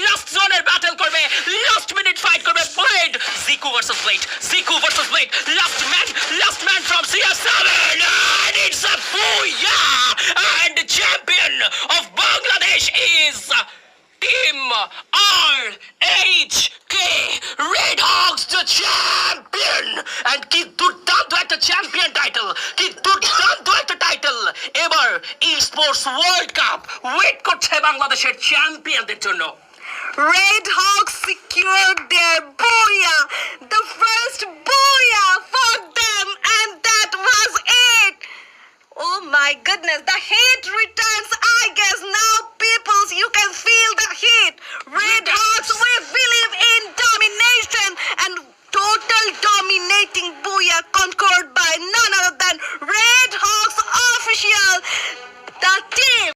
Last জোনের battle করবে, last minute fight করবে blade, Jiku versus blade, Jiku versus blade, last man from CR7, and it's a booyah, and the champion of Bangladesh is Team RHK Red Hawks, the champion, and কি দুর্দান্ত একটা champion title, কি দুর্দান্ত একটা title. এবার ই sports world cup wait করছে বাংলাদেশের চ্যাম্পিয়নদের জন্য। Red Hawks secured their booyah, the first booyah for them, and that was it. Oh my goodness, the heat returns. I guess now, peoples, you can feel the heat. Red Hawks, we believe in domination, and total dominating booyah conquered by none other than Red Hawks official, the team.